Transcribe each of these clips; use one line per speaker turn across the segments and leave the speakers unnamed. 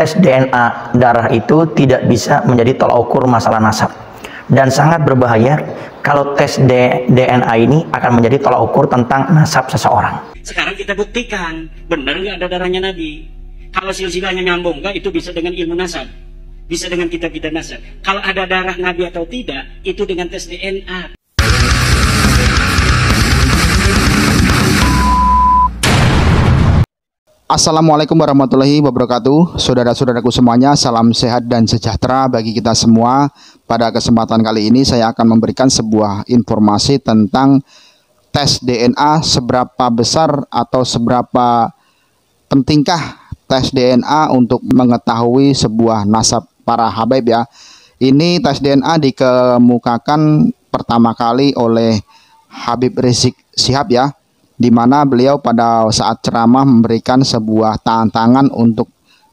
tes DNA darah itu tidak bisa menjadi tolak ukur masalah nasab, dan sangat berbahaya kalau tes DNA ini akan menjadi tolak ukur tentang nasab seseorang.
Sekarang kita buktikan, benar nggak ada darahnya Nabi. Kalau silsilahnya nyambung nggak, itu bisa dengan ilmu nasab, bisa dengan kitab-kitab nasab. Kalau ada darah Nabi atau tidak, itu dengan tes DNA.
Assalamualaikum warahmatullahi wabarakatuh. Saudara-saudaraku semuanya, salam sehat dan sejahtera bagi kita semua. Pada kesempatan kali ini saya akan memberikan sebuah informasi tentang tes DNA, seberapa besar atau seberapa pentingkah tes DNA untuk mengetahui sebuah nasab para habaib ya. Ini tes DNA dikemukakan pertama kali oleh Habib Rizik Syihab ya, di mana beliau pada saat ceramah memberikan sebuah tantangan untuk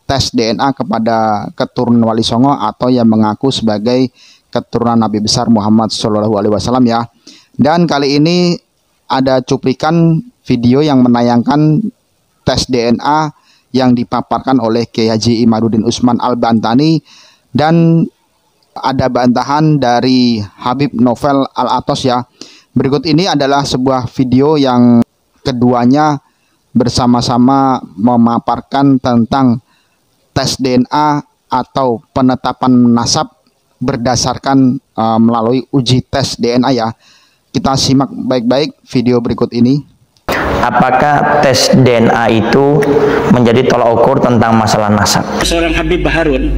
tes DNA kepada keturunan Wali Songo atau yang mengaku sebagai keturunan Nabi besar Muhammad SAW ya. Dan kali ini ada cuplikan video yang menayangkan tes DNA yang dipaparkan oleh Kiai Haji Imaduddin Usman Al-Bantani, dan ada bantahan dari Habib Novel Al-Atos ya. Berikut ini adalah sebuah video yang keduanya bersama-sama memaparkan tentang tes DNA atau penetapan nasab berdasarkan melalui uji tes DNA ya. Kita simak baik-baik video berikut ini.
Apakah tes DNA itu menjadi tolak ukur tentang masalah nasab?
Seorang Habib Baharun,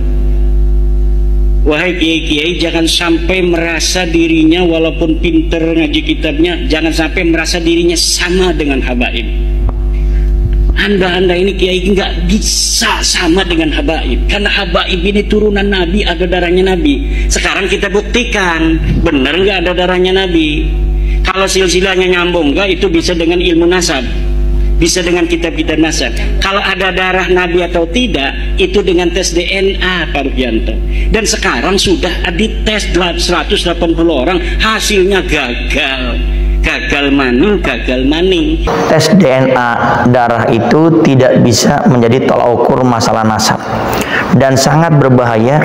wahai kiai-kiai, jangan sampai merasa dirinya walaupun pinter ngaji kitabnya, jangan sampai merasa dirinya sama dengan habaib. Anda ini kiai nggak bisa sama dengan habaib, karena habaib ini turunan Nabi, ada darahnya Nabi. Sekarang kita buktikan, benar nggak ada darahnya Nabi. Kalau silsilahnya nyambung nggak, itu bisa dengan ilmu nasab, bisa dengan kitab-kitab nasab. Kalau ada darah Nabi atau tidak, itu dengan tes DNA Pak Rubianto. Dan sekarang sudah dites 180 orang, hasilnya gagal. Gagal maning.
Tes DNA darah itu tidak bisa menjadi tolak ukur masalah nasab, dan sangat berbahaya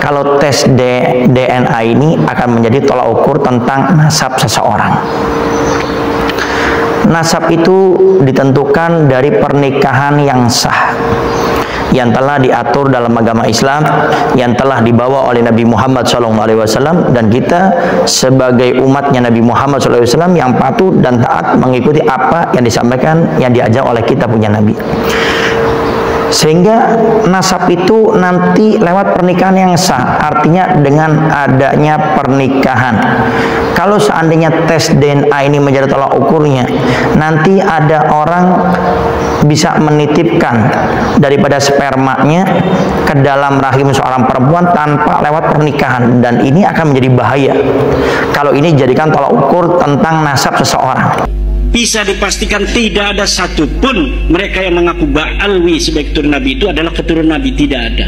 kalau tes DNA ini akan menjadi tolak ukur tentang nasab seseorang. Nasab itu ditentukan dari pernikahan yang sah, yang telah diatur dalam agama Islam, yang telah dibawa oleh Nabi Muhammad SAW, dan kita sebagai umatnya Nabi Muhammad SAW yang patuh dan taat mengikuti apa yang disampaikan, yang diajak oleh kita punya Nabi. Sehingga nasab itu nanti lewat pernikahan yang sah, artinya dengan adanya pernikahan. Kalau seandainya tes DNA ini menjadi tolak ukurnya, nanti ada orang bisa menitipkan daripada spermanya ke dalam rahim seorang perempuan tanpa lewat pernikahan, dan ini akan menjadi bahaya kalau ini dijadikan tolak ukur tentang nasab seseorang.
Bisa dipastikan tidak ada satupun mereka yang mengaku Ba'alwi sebagai keturunan Nabi itu adalah keturunan Nabi, tidak ada.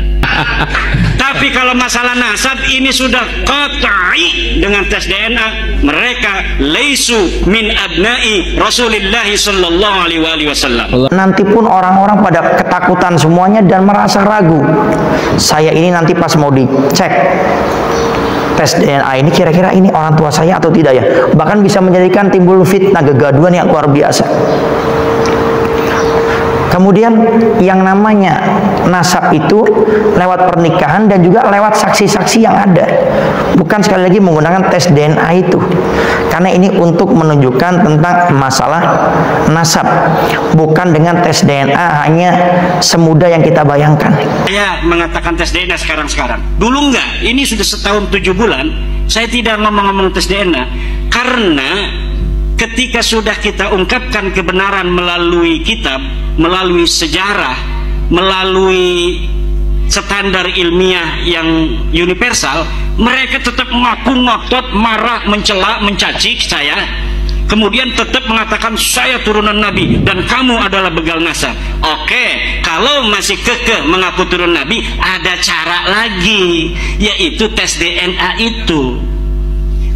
Tapi kalau masalah nasab ini sudah qat'i dengan tes DNA, mereka laisu min abna'i Rasulullah sallallahu alaihi wasallam.
Nanti pun orang-orang pada ketakutan semuanya dan merasa ragu. Saya ini nanti pas mau dicek tes DNA ini, kira-kira ini orang tua saya atau tidak ya? Bahkan bisa menjadikan timbul fitnah, kegaduhan yang luar biasa. Kemudian yang namanya nasab itu lewat pernikahan dan juga lewat saksi-saksi yang ada, bukan sekali lagi menggunakan tes DNA itu, karena ini untuk menunjukkan tentang masalah nasab, bukan dengan tes DNA hanya semudah yang kita bayangkan.
Saya mengatakan tes DNA sekarang. Dulu enggak, ini sudah setahun 7 bulan saya tidak ngomong-ngomong tes DNA, karena ketika sudah kita ungkapkan kebenaran melalui kitab, melalui sejarah, melalui standar ilmiah yang universal, mereka tetap mengaku ngotot, marah, mencela, mencaci saya, kemudian tetap mengatakan saya turunan Nabi dan kamu adalah begal nasab. Oke, kalau masih kekeh mengaku turun Nabi, ada cara lagi, yaitu tes DNA itu.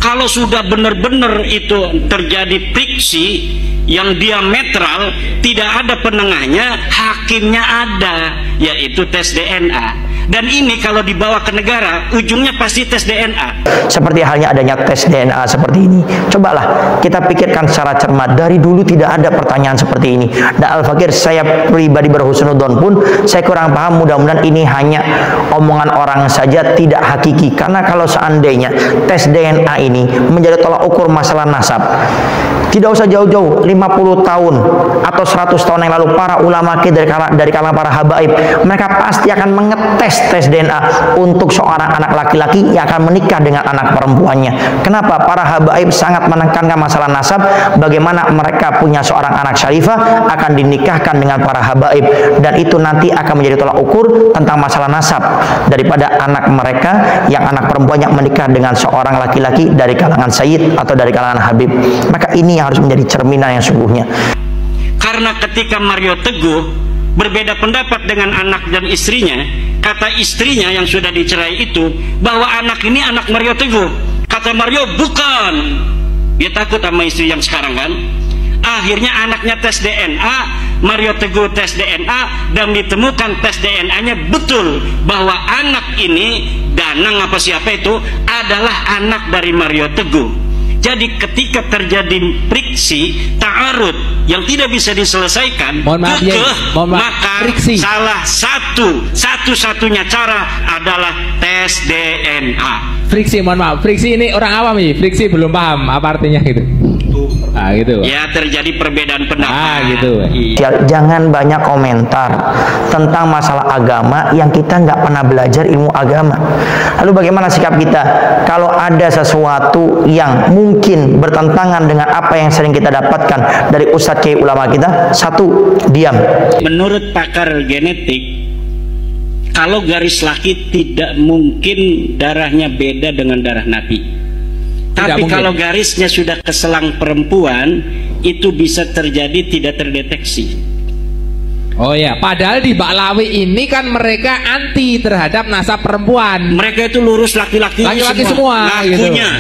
Kalau sudah benar-benar itu terjadi friksi yang diametral, tidak ada penengahnya, hakimnya ada, yaitu tes DNA. Dan ini kalau dibawa ke negara, ujungnya pasti tes DNA.
Seperti halnya adanya tes DNA seperti ini. Cobalah kita pikirkan secara cermat. Dari dulu tidak ada pertanyaan seperti ini. Dan Al-Fakir, saya pribadi berhusnudon pun, saya kurang paham. Mudah-mudahan ini hanya omongan orang saja, tidak hakiki. Karena kalau seandainya tes DNA ini menjadi tolak ukur masalah nasab, tidak usah jauh-jauh, 50 tahun atau 100 tahun yang lalu para ulama dari kalangan para habaib, mereka pasti akan mengetes tes DNA untuk seorang anak laki-laki yang akan menikah dengan anak perempuannya. Kenapa? Para habaib sangat menekankan masalah nasab, bagaimana mereka punya seorang anak syarifah akan dinikahkan dengan para habaib, dan itu nanti akan menjadi tolak ukur tentang masalah nasab daripada anak mereka yang anak perempuannya menikah dengan seorang laki-laki dari kalangan sayyid atau dari kalangan habib. Maka ini yang harus menjadi cerminan yang sungguhnya.
Karena ketika Mario Teguh berbeda pendapat dengan anak dan istrinya, kata istrinya yang sudah dicerai itu bahwa anak ini anak Mario Teguh. Kata Mario, bukan. Dia takut sama istri yang sekarang kan. Akhirnya anaknya tes DNA, Mario Teguh tes DNA, dan ditemukan tes DNA-nya betul bahwa anak ini, Danang apa siapa itu, adalah anak dari Mario Teguh. Jadi ketika terjadi friksi, ta'arud yang tidak bisa diselesaikan, maka salah satu-satunya cara adalah tes DNA.
Friksi, mohon maaf, friksi ini orang awam nih, friksi belum paham apa artinya gitu. Ah, gitu.
Ya, terjadi perbedaan pendapat.
Gitu.
Jangan banyak komentar tentang masalah agama yang kita nggak pernah belajar ilmu agama. Lalu bagaimana sikap kita kalau ada sesuatu yang mungkin bertentangan dengan apa yang sering kita dapatkan dari ustadz kiai ulama kita? Satu, diam.
Menurut pakar genetik, kalau garis laki tidak mungkin darahnya beda dengan darah Nabi. Tapi kalau garisnya sudah ke selang perempuan, itu bisa terjadi tidak terdeteksi.
Oh ya, padahal di Baklawi ini kan mereka anti terhadap nasab perempuan.
Mereka itu lurus laki-laki
semua
lakunya.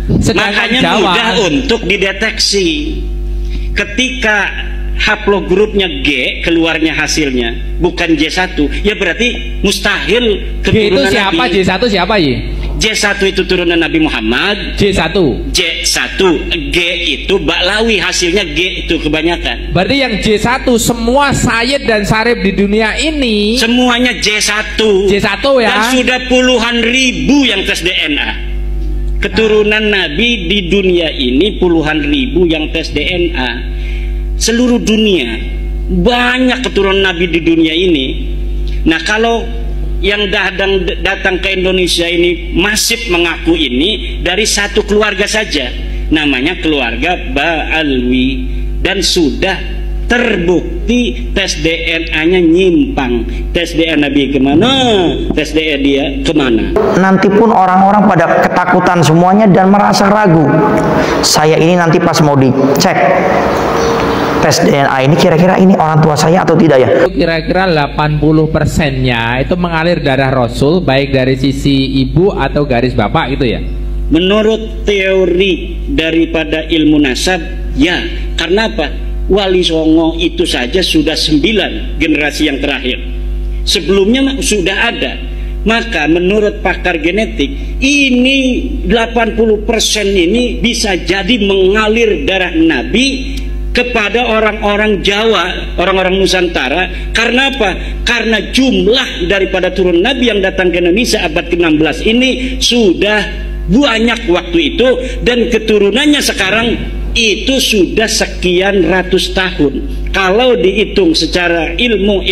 Gitu.
Makanya mudah untuk dideteksi. Ketika haplogrupnya G keluarnya hasilnya bukan J1, ya berarti mustahil keturunan
G itu siapa?
Nabi.
J1 siapa ya?
J1 itu turunan Nabi Muhammad.
J1
G itu Baklawi, hasilnya G itu kebanyakan.
Berarti yang J1 semua sayyid dan sarif di dunia ini
semuanya J1
ya.
Dan sudah puluhan ribu yang tes DNA. Keturunan Nabi di dunia ini puluhan ribu yang tes DNA. Seluruh dunia banyak keturunan Nabi di dunia ini. Nah, kalau yang datang ke Indonesia ini masif mengaku ini dari satu keluarga saja, namanya keluarga Ba'alwi, dan sudah terbukti tes DNA-nya nyimpang. Tes DNA Nabi kemana, tes DNA dia kemana.
Nanti pun orang-orang pada ketakutan semuanya dan merasa ragu. Saya ini nanti pas mau dicek tes DNA ini, kira-kira ini orang tua saya atau tidak ya?
Kira-kira 80%-nya itu mengalir darah Rasul, baik dari sisi ibu atau garis bapak gitu ya?
Menurut teori daripada ilmu nasab, ya. Karena apa? Wali Songo itu saja sudah 9 generasi yang terakhir. Sebelumnya sudah ada. Maka menurut pakar genetik, ini 80% ini bisa jadi mengalir darah Nabi kepada orang-orang Jawa, orang-orang Nusantara. Karena apa? Karena jumlah daripada turun Nabi yang datang ke Indonesia abad ke-16 ini sudah banyak waktu itu, dan keturunannya sekarang itu sudah sekian ratus tahun. Kalau dihitung secara ilmu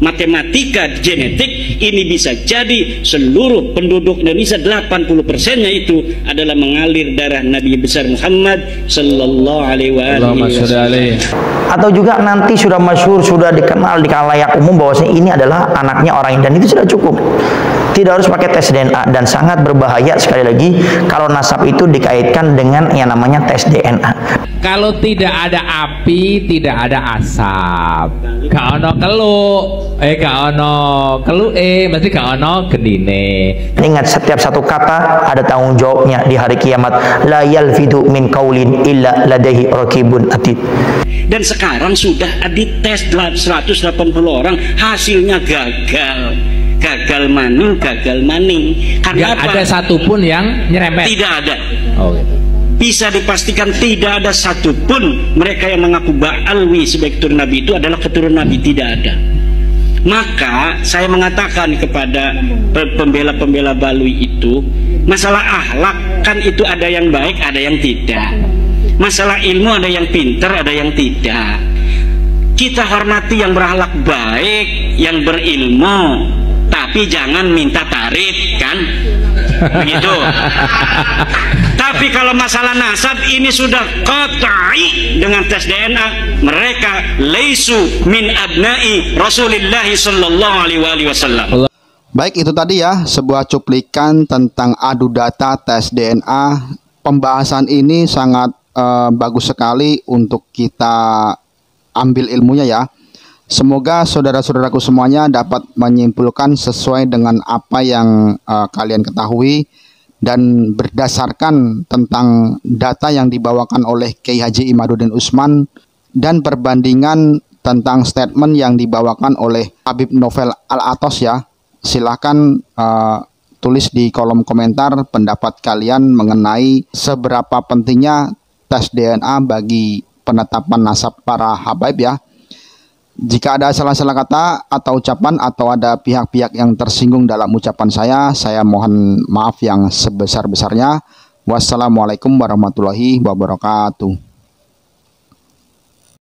matematika genetik, ini bisa jadi seluruh penduduk Indonesia 80%-nya itu adalah mengalir darah Nabi besar Muhammad sallallahu alaihi wasallam.
Atau juga nanti sudah masyhur, sudah dikenal di khalayak umum bahwasanya ini adalah anaknya orang ini, dan itu sudah cukup. Tidak harus pakai tes DNA, dan sangat berbahaya sekali lagi kalau nasab itu dikaitkan dengan yang namanya tes DNA.
Kalau tidak ada api, tidak ada asap. Gak ono keluk. gak ono mesti gak ono gendine.
Ingat, setiap satu kata ada tanggung jawabnya di hari kiamat. La yalfidu min qaulin illa ladaihi raqibun atid.
Dan sekarang sudah dites 180 orang, hasilnya gagal maning. Karena
Gak ada satupun yang nyerempet.
Tidak ada.
Oh, gitu.
Bisa dipastikan tidak ada satupun mereka yang mengaku Ba'alwi sebagai keturunan Nabi itu adalah keturunan Nabi, tidak ada. Maka saya mengatakan kepada pembela-pembela Balwi itu, masalah akhlak kan itu ada yang baik, ada yang tidak. Masalah ilmu ada yang pintar, ada yang tidak. Kita hormati yang berakhlak baik, yang berilmu, tapi jangan minta tarif, kan? Begitu. Tapi kalau masalah nasab ini sudah qat'i dengan tes DNA, mereka laisu min abna'i Rasulillah sallallahu alaihi wasallam.
Baik, itu tadi ya sebuah cuplikan tentang adu data tes DNA. Pembahasan ini sangat bagus sekali untuk kita ambil ilmunya ya. Semoga saudara-saudaraku semuanya dapat menyimpulkan sesuai dengan apa yang kalian ketahui dan berdasarkan tentang data yang dibawakan oleh Kiai Haji Imaduddin Utsman dan perbandingan tentang statement yang dibawakan oleh Habib Novel Al-Atos ya. Silahkan tulis di kolom komentar pendapat kalian mengenai seberapa pentingnya tes DNA bagi penetapan nasab para habaib ya. Jika ada salah-salah kata atau ucapan atau ada pihak-pihak yang tersinggung dalam ucapan saya mohon maaf yang sebesar-besarnya. Wassalamualaikum warahmatullahi wabarakatuh.